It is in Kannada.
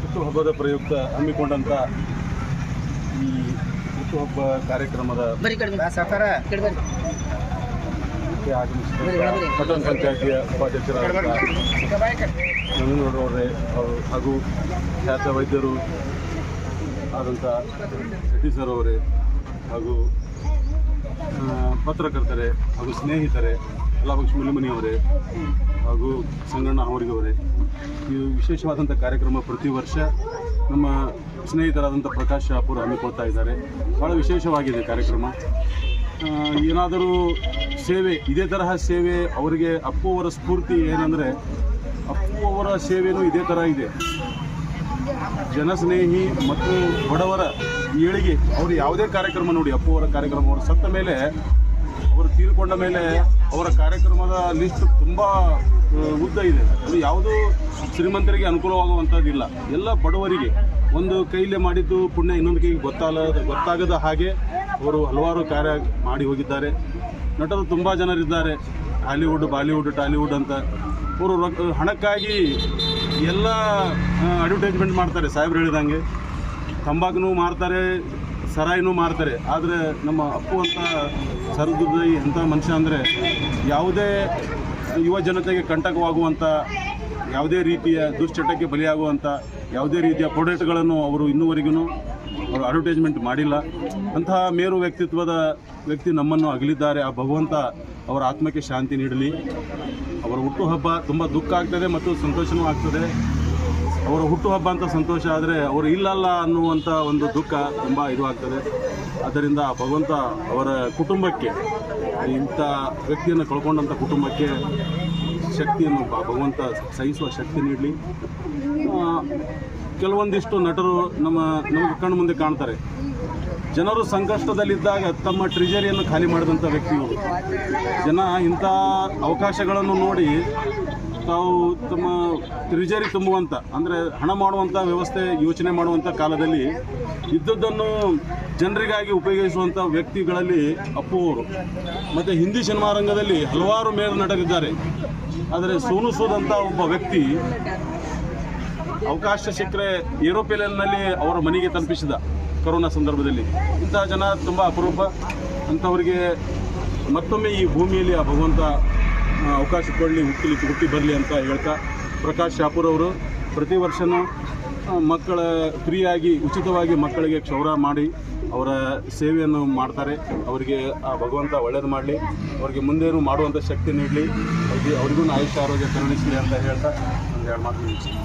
ಹುಟ್ಟುಹಬ್ಬದ ಪ್ರಯುಕ್ತ ಹಮ್ಮಿಕೊಂಡಂಥ ಈ ಹುಟ್ಟುಹಬ್ಬ ಕಾರ್ಯಕ್ರಮದ ಆಗಮಿಸಿದ ಪಟ್ಟಣ ಪಂಚಾಯತಿಯ ಉಪಾಧ್ಯಕ್ಷರಾದ ನವೀನಗೌಡರವರೇ ಹಾಗೂ ಖ್ಯಾತ ವೈದ್ಯರು ಆದಂಥ ಶೆಟ್ಟಿ ಸರ್ ಅವರೇ ಹಾಗೂ ಪತ್ರಕರ್ತರೇ ಹಾಗೂ ಸ್ನೇಹಿತರೇ ಯಲ್ಲಾಭಕ್ಷ ಮುನಿಮನಿಯವರೇ ಹಾಗೂ ಸಂಗಣ್ಣ ಅವರಿಗವರೇ ಈ ವಿಶೇಷವಾದಂಥ ಕಾರ್ಯಕ್ರಮ ಪ್ರತಿ ವರ್ಷ ನಮ್ಮ ಸ್ನೇಹಿತರಾದಂಥ ಪ್ರಕಾಶ್ ಶಾಪುರ್ ಹಮ್ಮಿಕೊಳ್ತಾ ಇದ್ದಾರೆ. ಭಾಳ ವಿಶೇಷವಾಗಿದೆ ಕಾರ್ಯಕ್ರಮ. ಏನಾದರೂ ಸೇವೆ ಇದೇ ತರಹ ಸೇವೆ ಅವರಿಗೆ ಅಪ್ಪು ಅವರ ಸ್ಫೂರ್ತಿ ಏನಂದರೆ ಅಪ್ಪು ಅವರ ಸೇವೆಯೂ ಇದೇ ಥರ ಇದೆ. ಜನಸ್ನೇಹಿ ಮತ್ತು ಬಡವರ ಏಳಿಗೆ. ಅವರು ಯಾವುದೇ ಕಾರ್ಯಕ್ರಮ ನೋಡಿ, ಅಪ್ಪು ಅವರ ಕಾರ್ಯಕ್ರಮ ಅವರು ಸತ್ತ ಮೇಲೆ, ಅವರು ತೀರಿಕೊಂಡ ಮೇಲೆ ಅವರ ಕಾರ್ಯಕ್ರಮದ ಲಿಸ್ಟ್ ತುಂಬ ಉದ್ದ ಇದೆ. ಅದು ಯಾವುದೂ ಶ್ರೀಮಂತರಿಗೆ ಅನುಕೂಲವಾಗುವಂಥದ್ದಿಲ್ಲ, ಎಲ್ಲ ಬಡವರಿಗೆ. ಒಂದು ಕೈಲೇ ಮಾಡಿದ್ದು ಪುಣ್ಯ ಇನ್ನೊಂದು ಕೈಗೆ ಗೊತ್ತಾಗದ ಹಾಗೆ ಅವರು ಹಲವಾರು ಕಾರ್ಯ ಮಾಡಿ ಹೋಗಿದ್ದಾರೆ. ನಟರು ತುಂಬ ಜನರಿದ್ದಾರೆ, ಹಾಲಿವುಡ್, ಬಾಲಿವುಡ್, ಟಾಲಿವುಡ್ ಅಂತ. ಅವರು ಹಣಕ್ಕಾಗಿ ಎಲ್ಲ ಅಡ್ವರ್ಟೈಸ್ಮೆಂಟ್ ಮಾಡ್ತಾರೆ. ಸಾಹೇಬ್ರು ಹೇಳಿದಂಗೆ ತಂಬಾಕುನೂ ಮಾರ್ತಾರೆ, ಸರಾಯಿನೂ ಮಾರ್ತಾರೆ. ಆದರೆ ನಮ್ಮ ಅಪ್ಪು ಅಂತ ಸರದುದೈ ಎಂಥ ಮನುಷ್ಯ ಅಂದರೆ ಯಾವುದೇ ಯುವ ಜನತೆಗೆ ಕಂಟಕವಾಗುವಂಥ, ಯಾವುದೇ ರೀತಿಯ ದುಶ್ಚಟಕ್ಕೆ ಬಲಿಯಾಗುವಂಥ ಯಾವುದೇ ರೀತಿಯ ಪ್ರಾಡಕ್ಟ್ಗಳನ್ನು ಅವರು ಇನ್ನೂವರೆಗೂ ಅವರು ಅಡ್ವರ್ಟೈಸ್ಮೆಂಟ್ ಮಾಡಿಲ್ಲ. ಅಂತಹ ಮೇರು ವ್ಯಕ್ತಿತ್ವದ ವ್ಯಕ್ತಿ ನಮ್ಮನ್ನು ಅಗಲಿದ್ದಾರೆ. ಆ ಭಗವಂತ ಅವರ ಆತ್ಮಕ್ಕೆ ಶಾಂತಿ ನೀಡಲಿ. ಅವರ ಹುಟ್ಟುಹಬ್ಬ ತುಂಬ ದುಃಖ ಆಗ್ತದೆ ಮತ್ತು ಸಂತೋಷವೂ ಆಗ್ತದೆ. ಅವರ ಹುಟ್ಟುಹಬ್ಬ ಅಂತ ಸಂತೋಷ ಆದರೆ ಅವರು ಇಲ್ಲಲ್ಲ ಅನ್ನುವಂಥ ಒಂದು ದುಃಖ ತುಂಬ ಇದು ಆಗ್ತದೆ. ಆದ್ದರಿಂದ ಭಗವಂತ ಅವರ ಕುಟುಂಬಕ್ಕೆ, ಇಂಥ ವ್ಯಕ್ತಿಯನ್ನು ಕಳ್ಕೊಂಡಂಥ ಕುಟುಂಬಕ್ಕೆ ಶಕ್ತಿಯನ್ನು ಭಗವಂತ ಸಹಿಸುವ ಶಕ್ತಿ ನೀಡಲಿ. ಕೆಲವೊಂದಿಷ್ಟು ನಟರು ನಮಗೆ ಕಣ್ಣು ಮುಂದೆ ಕಾಣ್ತಾರೆ. ಜನರು ಸಂಕಷ್ಟದಲ್ಲಿದ್ದಾಗ ತಮ್ಮ ಟ್ರೆಜರಿಯನ್ನು ಖಾಲಿ ಮಾಡಿದಂಥ ವ್ಯಕ್ತಿಗಳು. ಜನ ಇಂಥ ಅವಕಾಶಗಳನ್ನು ನೋಡಿ ತಾವು ತಮ್ಮ ಟ್ರೆಜರಿ ತುಂಬುವಂಥ, ಅಂದರೆ ಹಣ ಮಾಡುವಂಥ ವ್ಯವಸ್ಥೆ ಯೋಚನೆ ಮಾಡುವಂಥ ಕಾಲದಲ್ಲಿ ಇದ್ದದ್ದನ್ನು ಜನರಿಗಾಗಿ ಉಪಯೋಗಿಸುವಂಥ ವ್ಯಕ್ತಿಗಳಲ್ಲಿ ಅಪ್ಪು ಅವರು. ಮತ್ತು ಹಿಂದಿ ಸಿನಿಮಾ ರಂಗದಲ್ಲಿ ಹಲವಾರು ಮೇರು ನಟರಿದ್ದಾರೆ. ಆದರೆ ಸೋನು ಸೂದ್ ಅಂತ ಒಬ್ಬ ವ್ಯಕ್ತಿ ಅವಕಾಶ ಸಿಕ್ಕರೆ ಏರೋಪ್ಲೇನ್ನಲ್ಲಿ ಅವರ ಮನೆಗೆ ತಲುಪಿಸಿದ ಕೊರೋನಾ ಸಂದರ್ಭದಲ್ಲಿ. ಇಂತಹ ಜನ ತುಂಬ ಅಪರೂಪ. ಅಂಥವರಿಗೆ ಮತ್ತೊಮ್ಮೆ ಈ ಭೂಮಿಯಲ್ಲಿ ಆ ಭಗವಂತ ಅವಕಾಶ ಕೊಡಲಿ, ಹುಟ್ಟಿ ಬರಲಿ ಅಂತ ಹೇಳ್ತಾ, ಪ್ರಕಾಶ್ ಶಾಪುರ್ ಅವರು ಪ್ರತಿ ವರ್ಷವೂ ಮಕ್ಕಳ ಫ್ರೀಯಾಗಿ ಉಚಿತವಾಗಿ ಮಕ್ಕಳಿಗೆ ಕ್ಷೌರ ಮಾಡಿ ಅವರ ಸೇವೆಯನ್ನು ಮಾಡ್ತಾರೆ. ಅವರಿಗೆ ಆ ಭಗವಂತ ಒಳ್ಳೇದು ಮಾಡಲಿ, ಅವರಿಗೆ ಮುಂದೇನು ಮಾಡುವಂಥ ಶಕ್ತಿ ನೀಡಲಿ, ಅವರಿಗೂ ಆಯುಷ್ಯ ಆರೋಗ್ಯ ಕರುಣಿಸಲಿ ಅಂತ ಹೇಳ್ತಾ ಒಂದು ಎರಡು ಮಾತು ಮುಗಿಸ್ತೀನಿ.